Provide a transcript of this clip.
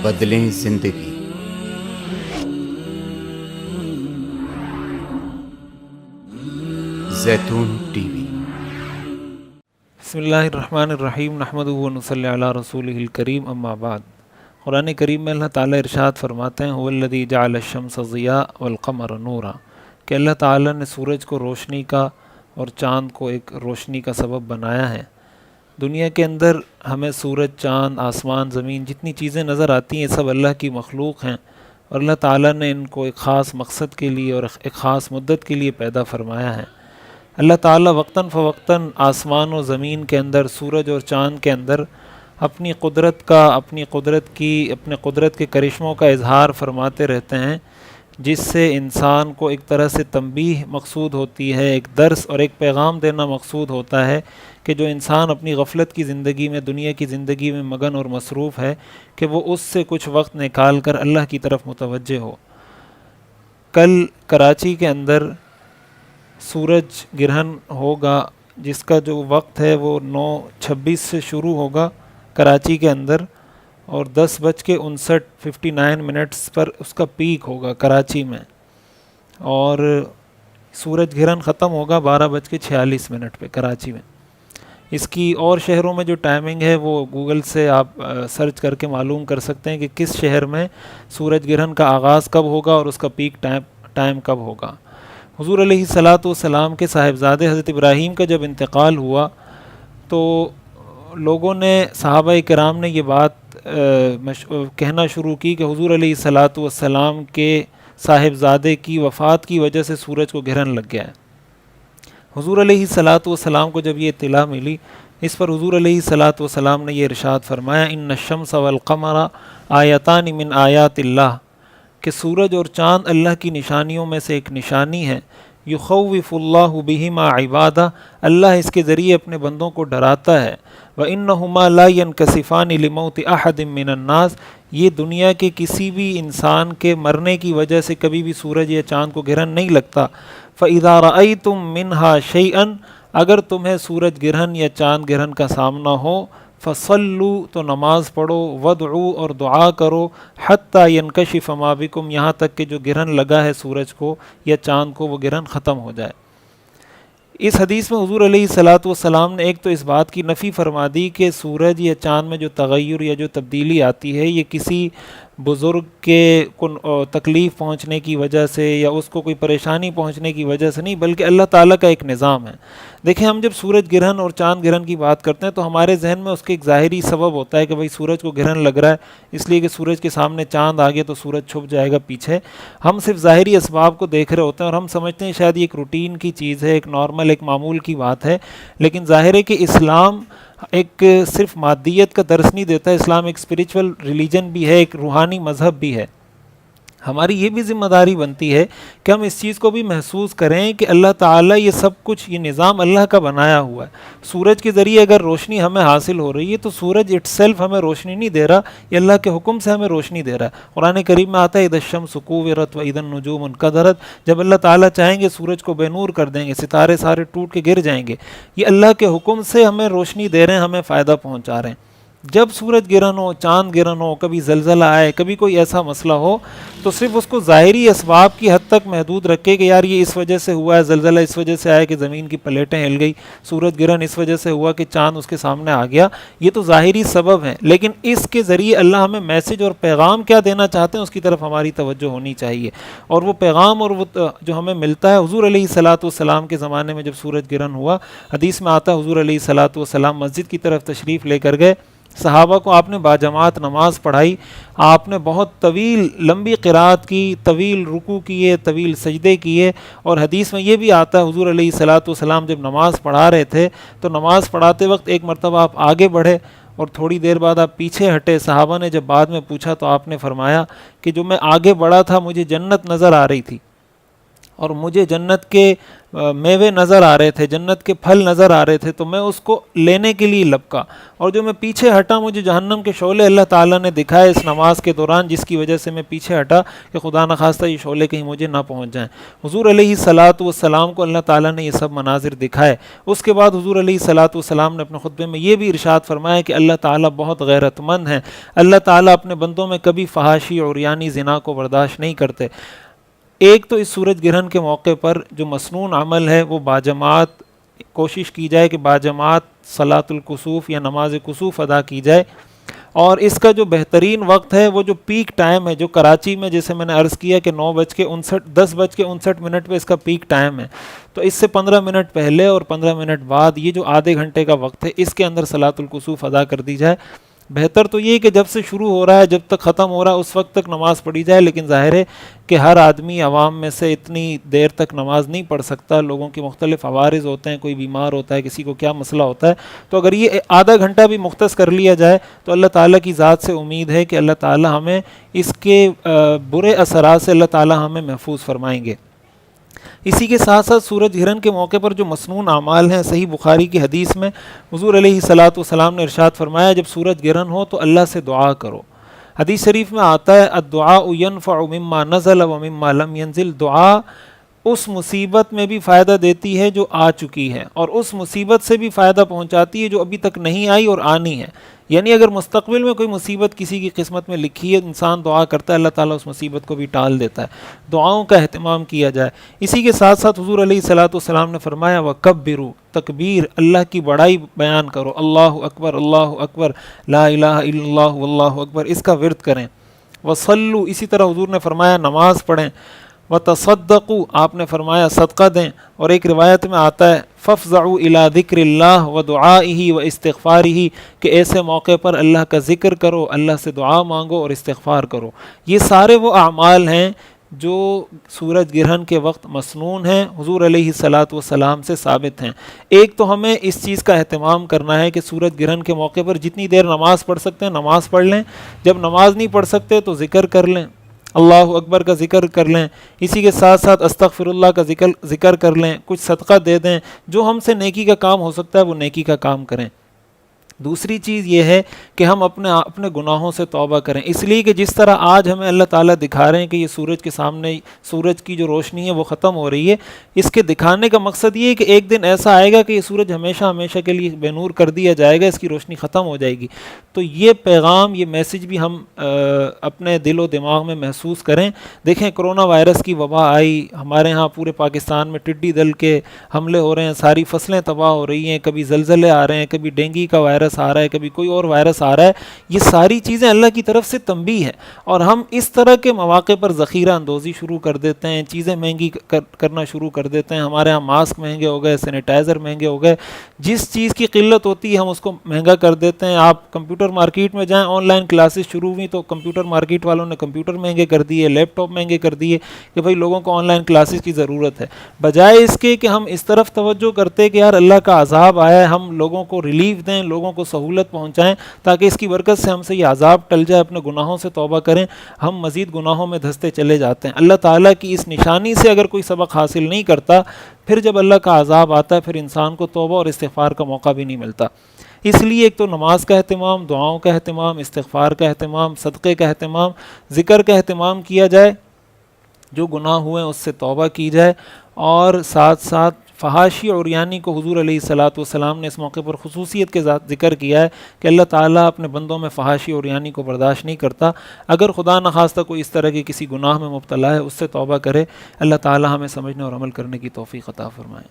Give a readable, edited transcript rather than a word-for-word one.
بدلیں زندگی۔ زیتون ٹی وی۔ بسم اللہ الرحمن الرحیم، نحمدہ و نصلی علی رسولہ الکریم، اما بعد۔ قرآن کریم میں اللہ تعالیٰ ارشاد فرماتے ہیں، هو الذی جعل الشمس ضیاء والقمر نورا، کہ اللہ تعالیٰ نے سورج کو روشنی کا اور چاند کو ایک روشنی کا سبب بنایا ہے۔ دنیا کے اندر ہمیں سورج، چاند، آسمان، زمین جتنی چیزیں نظر آتی ہیں، یہ سب اللہ کی مخلوق ہیں، اور اللہ تعالیٰ نے ان کو ایک خاص مقصد کے لیے اور ایک خاص مدت کے لیے پیدا فرمایا ہے۔ اللہ تعالیٰ وقتاً فوقتاً آسمان و زمین کے اندر، سورج اور چاند کے اندر اپنی قدرت کے کرشموں کا اظہار فرماتے رہتے ہیں، جس سے انسان کو ایک طرح سے تنبیہ مقصود ہوتی ہے، ایک درس اور ایک پیغام دینا مقصود ہوتا ہے کہ جو انسان اپنی غفلت کی زندگی میں، دنیا کی زندگی میں مگن اور مصروف ہے، کہ وہ اس سے کچھ وقت نکال کر اللہ کی طرف متوجہ ہو۔ کل کراچی کے اندر سورج گرہن ہوگا، جس کا جو وقت ہے وہ 9:26 سے شروع ہوگا کراچی کے اندر، اور 10:59 پر اس کا پیک ہوگا کراچی میں، اور سورج گرہن ختم ہوگا 12:46 پہ کراچی میں۔ اس کی اور شہروں میں جو ٹائمنگ ہے وہ گوگل سے آپ سرچ کر کے معلوم کر سکتے ہیں کہ کس شہر میں سورج گرہن کا آغاز کب ہوگا اور اس کا پیک ٹائم کب ہوگا۔ حضور علیہ السلام کے صاحبزادے حضرت ابراہیم کا جب انتقال ہوا تو لوگوں نے، صحابہ کرام نے یہ بات کہنا شروع کی کہ حضور علیہ السلام کے صاحبزادے کی وفات کی وجہ سے سورج کو گرہن لگ گیا ہے۔ حضور علیہ السلام کو جب یہ اطلاع ملی، اس پر حضور علیہ السلام نے یہ ارشاد فرمایا، ان الشمس والقمر آیتان من آیات اللہ، کہ سورج اور چاند اللہ کی نشانیوں میں سے ایک نشانی ہے، یخوف اللہ بہما عبادہ، اللہ اس کے ذریعے اپنے بندوں کو ڈراتا ہے، وَإِنَّهُمَا لَا يَنْكَسِفَانِ لِمَوْتِ أَحَدٍ مِّنَ النَّاسِ، یہ دنیا کے کسی بھی انسان کے مرنے کی وجہ سے کبھی بھی سورج یا چاند کو گرہن نہیں لگتا۔ فَإِذَا رَأَيْتُم مِّنْهَا شَيْئًا، اگر تمہیں سورج گرہن یا چاند گرہن کا سامنا ہو، فَصَلُّوا، تو نماز پڑھو، وَادْعُوا، اور دعا کرو، حَتَّى يَنْكَشِفَ مَا بِكُمْ، یہاں تک کہ جو گرہن لگا ہے سورج کو یا چاند کو وہ گرہن ختم ہو جائے۔ اس حدیث میں حضور علیہ السلام نے ایک تو اس بات کی نفی فرما دی کہ سورج یا چاند میں جو تغیر یا جو تبدیلی آتی ہے یہ کسی بزرگ کے تکلیف پہنچنے کی وجہ سے یا اس کو کوئی پریشانی پہنچنے کی وجہ سے نہیں، بلکہ اللہ تعالیٰ کا ایک نظام ہے۔ دیکھیں، ہم جب سورج گرہن اور چاند گرہن کی بات کرتے ہیں تو ہمارے ذہن میں اس کے ایک ظاہری سبب ہوتا ہے کہ بھئی سورج کو گرہن لگ رہا ہے، اس لیے کہ سورج کے سامنے چاند آ گیا تو سورج چھپ جائے گا پیچھے۔ ہم صرف ظاہری اسباب کو دیکھ رہے ہوتے ہیں اور ہم سمجھتے ہیں شاید یہ ایک روٹین کی چیز ہے، ایک نارمل، ایک معمول کی بات ہے، لیکن ظاہر ہے کہ اسلام ایک صرف مادیت کا درس نہیں دیتا، اسلام ایک اسپریچول ریلیجن بھی ہے، ایک روحانی مذہب بھی ہے۔ ہماری یہ بھی ذمہ داری بنتی ہے کہ ہم اس چیز کو بھی محسوس کریں کہ اللہ تعالیٰ یہ سب کچھ، یہ نظام اللہ کا بنایا ہوا ہے۔ سورج کے ذریعے اگر روشنی ہمیں حاصل ہو رہی ہے تو سورج اٹ سیلف ہمیں روشنی نہیں دے رہا، یہ اللہ کے حکم سے ہمیں روشنی دے رہا ہے۔ قرآن کریم میں آتا ہے اذا الشمس کورت واذا النجوم انکدرت، جب اللہ تعالیٰ چاہیں گے سورج کو بے نور کر دیں گے، ستارے سارے ٹوٹ کے گر جائیں گے۔ یہ اللہ کے حکم سے ہمیں روشنی دے رہے ہیں، ہمیں فائدہ پہنچا رہے ہیں۔ جب سورج گرہن ہو، چاند گرہن ہو، کبھی زلزلہ آئے، کبھی کوئی ایسا مسئلہ ہو، تو صرف اس کو ظاہری اسباب کی حد تک محدود رکھے کہ یار یہ اس وجہ سے ہوا ہے، زلزلہ اس وجہ سے آیا کہ زمین کی پلیٹیں ہل گئی، سورج گرہن اس وجہ سے ہوا کہ چاند اس کے سامنے آ گیا، یہ تو ظاہری سبب ہیں، لیکن اس کے ذریعے اللہ ہمیں میسج اور پیغام کیا دینا چاہتے ہیں اس کی طرف ہماری توجہ ہونی چاہیے۔ اور وہ پیغام اور وہ جو ہمیں ملتا ہے، حضور علیہ السلام کے زمانے میں جب سورج گرہن ہوا، حدیث میں آتا ہے حضور علیہ السلام مسجد کی طرف تشریف لے کر گئے، صحابہ کو آپ نے باجماعت نماز پڑھائی، آپ نے بہت طویل لمبی قرات کی، طویل رکوع کیے، طویل سجدے کیے، اور حدیث میں یہ بھی آتا ہے حضور علیہ السلام جب نماز پڑھا رہے تھے تو نماز پڑھاتے وقت ایک مرتبہ آپ آگے بڑھے اور تھوڑی دیر بعد آپ پیچھے ہٹے۔ صحابہ نے جب بعد میں پوچھا تو آپ نے فرمایا کہ جو میں آگے بڑھا تھا مجھے جنت نظر آ رہی تھی، اور مجھے جنت کے میوے نظر آ رہے تھے، جنت کے پھل نظر آ رہے تھے، تو میں اس کو لینے کے لیے لپکا، اور جو میں پیچھے ہٹا مجھے جہنم کے شعلے اللہ تعالیٰ نے دکھائے اس نماز کے دوران، جس کی وجہ سے میں پیچھے ہٹا کہ خدا نخواستہ یہ شعلے کہیں مجھے نہ پہنچ جائیں۔ حضور علیہ الصلاۃ والسلام کو اللہ تعالیٰ نے یہ سب مناظر دکھائے۔ اس کے بعد حضور علیہ الصلاۃ والسلام نے اپنے خطبے میں یہ بھی ارشاد فرمایا کہ اللہ تعالیٰ بہت غیرت مند ہیں، اللہ تعالیٰ اپنے بندوں میں کبھی فحاشی اور یعنی زنا کو برداشت نہیں کرتے۔ ایک تو اس سورج گرہن کے موقع پر جو مسنون عمل ہے وہ باجماعت کوشش کی جائے کہ باجماعت صلاۃ الکسوف یا نماز کسوف ادا کی جائے، اور اس کا جو بہترین وقت ہے وہ جو پیک ٹائم ہے، جو کراچی میں جیسے میں نے عرض کیا کہ 10:59 پہ اس کا پیک ٹائم ہے، تو اس سے 15 منٹ پہلے اور 15 منٹ بعد یہ جو آدھے گھنٹے کا وقت ہے اس کے اندر صلاۃ الکسوف ادا کر دی جائے۔ بہتر تو یہ کہ جب سے شروع ہو رہا ہے جب تک ختم ہو رہا ہے اس وقت تک نماز پڑھی جائے، لیکن ظاہر ہے کہ ہر آدمی عوام میں سے اتنی دیر تک نماز نہیں پڑھ سکتا، لوگوں کے مختلف عوارض ہوتے ہیں، کوئی بیمار ہوتا ہے، کسی کو کیا مسئلہ ہوتا ہے، تو اگر یہ آدھا گھنٹہ بھی مختص کر لیا جائے تو اللہ تعالیٰ کی ذات سے امید ہے کہ اللہ تعالیٰ ہمیں اس کے برے اثرات سے اللہ تعالیٰ ہمیں محفوظ فرمائیں گے۔ اسی کے ساتھ ساتھ سورج گرہن کے موقع پر جو مسنون اعمال ہیں، صحیح بخاری کی حدیث میں حضور علیہ الصلاۃ والسلام نے ارشاد فرمایا جب سورج گرہن ہو تو اللہ سے دعا کرو۔ حدیث شریف میں آتا ہے الدعاء ينفع مما نزل ومما لم ينزل، دعا اس مصیبت میں بھی فائدہ دیتی ہے جو آ چکی ہے، اور اس مصیبت سے بھی فائدہ پہنچاتی ہے جو ابھی تک نہیں آئی اور آنی ہے۔ یعنی اگر مستقبل میں کوئی مصیبت کسی کی قسمت میں لکھی ہے، انسان دعا کرتا ہے اللہ تعالیٰ اس مصیبت کو بھی ٹال دیتا ہے۔ دعاؤں کا اہتمام کیا جائے۔ اسی کے ساتھ ساتھ حضور علیہ الصلاۃ والسلام نے فرمایا وَكَبِّرُوا، تکبیر، اللہ کی بڑائی بیان کرو، اللہ اکبر لا الہ الا اللہ واللہ اکبر، اس کا ورد کریں۔ وَصَلُّوا، اسی طرح حضور نے فرمایا نماز پڑھیں۔ وَتَصَدَّقُوا، آپ نے فرمایا صدقہ دیں، اور ایک روایت میں آتا ہے فَافْزَعُوا إِلَىٰ ذِكْرِ اللَّهِ وَدُعَائِهِ وَإِسْتِغْفَارِهِ، کہ ایسے موقع پر اللہ کا ذکر کرو، اللہ سے دعا مانگو اور استغفار کرو۔ یہ سارے وہ اعمال ہیں جو سورج گرہن کے وقت مسنون ہیں، حضور علیہ الصلاۃ والسلام سے ثابت ہیں۔ ایک تو ہمیں اس چیز کا اہتمام کرنا ہے کہ سورج گرہن کے موقع پر جتنی دیر نماز پڑھ سکتے ہیں نماز پڑھ لیں، جب نماز نہیں پڑھ سکتے تو ذکر کر لیں، اللہ اکبر کا ذکر کر لیں، اسی کے ساتھ ساتھ استغفر اللہ کا ذکر کر لیں، کچھ صدقہ دے دیں، جو ہم سے نیکی کا کام ہو سکتا ہے وہ نیکی کا کام کریں۔ دوسری چیز یہ ہے کہ ہم اپنے گناہوں سے توبہ کریں، اس لیے کہ جس طرح آج ہمیں اللہ تعالیٰ دکھا رہے ہیں کہ یہ سورج کے سامنے سورج کی جو روشنی ہے وہ ختم ہو رہی ہے، اس کے دکھانے کا مقصد یہ ہے کہ ایک دن ایسا آئے گا کہ یہ سورج ہمیشہ کے لیے بے نور کر دیا جائے گا، اس کی روشنی ختم ہو جائے گی۔ تو یہ پیغام، یہ میسج بھی ہم اپنے دل و دماغ میں محسوس کریں۔ دیکھیں کرونا وائرس کی وبا آئی، ہمارے ہاں پورے پاکستان میں ٹڈی دل کے حملے ہو رہے ہیں، ساری فصلیں تباہ ہو رہی ہیں، کبھی زلزلے آ رہے ہیں، کبھی ڈینگی کا وائرس آ رہا ہے، کبھی کوئی اور وائرس آ رہا ہے۔ یہ ساری چیزیں اللہ کی طرف سے تنبیہ ہے، اور ہم اس طرح کے مواقع پر ذخیرہ اندوزی شروع کر دیتے ہیں، چیزیں مہنگی کرنا شروع کر دیتے ہیں۔ ہمارے ہاں ماسک مہنگے ہو گئے، سینیٹائزر مہنگے ہو گئے، جس چیز کی قلت ہوتی ہے ہم اس کو مہنگا کر دیتے ہیں۔ آپ کمپیوٹر مارکیٹ میں جائیں، آن لائن کلاسز شروع ہوئی تو کمپیوٹر مارکیٹ والوں نے کمپیوٹر مہنگے کر دیے، لیپ ٹاپ مہنگے کر دیے کہ بھائی لوگوں کو آن لائن کلاسز کی ضرورت ہے، بجائے اس کے کہ ہم اس طرف توجہ کرتے کہ یار اللہ کا عذاب آیا ہے، ہم لوگوں کو ریلیف دیں، لوگوں کو سہولت پہنچائیں تاکہ اس کی برکت سے ہم سے یہ عذاب ٹل جائے، اپنے گناہوں سے توبہ کریں۔ ہم مزید گناہوں میں دھستے چلے جاتے ہیں۔ اللہ تعالیٰ کی اس نشانی سے اگر کوئی سبق حاصل نہیں کرتا، پھر جب اللہ کا عذاب آتا ہے پھر انسان کو توبہ اور استغفار کا موقع بھی نہیں ملتا۔ اس لیے ایک تو نماز کا اہتمام، دعاؤں کا اہتمام، استغفار کا اہتمام، صدقے کا اہتمام، ذکر کا اہتمام کیا جائے، جو گناہ ہوئے اس سے توبہ کی جائے، اور ساتھ ساتھ فحاشی اور یعنی کو حضور علیہ الصلاۃ والسلام نے اس موقع پر خصوصیت کے ساتھ ذکر کیا ہے کہ اللہ تعالیٰ اپنے بندوں میں فحاشی اور یعنی کو برداشت نہیں کرتا۔ اگر خدا نخواستہ کوئی اس طرح کی کسی گناہ میں مبتلا ہے اس سے توبہ کرے۔ اللہ تعالیٰ ہمیں سمجھنے اور عمل کرنے کی توفیق عطا فرمائے۔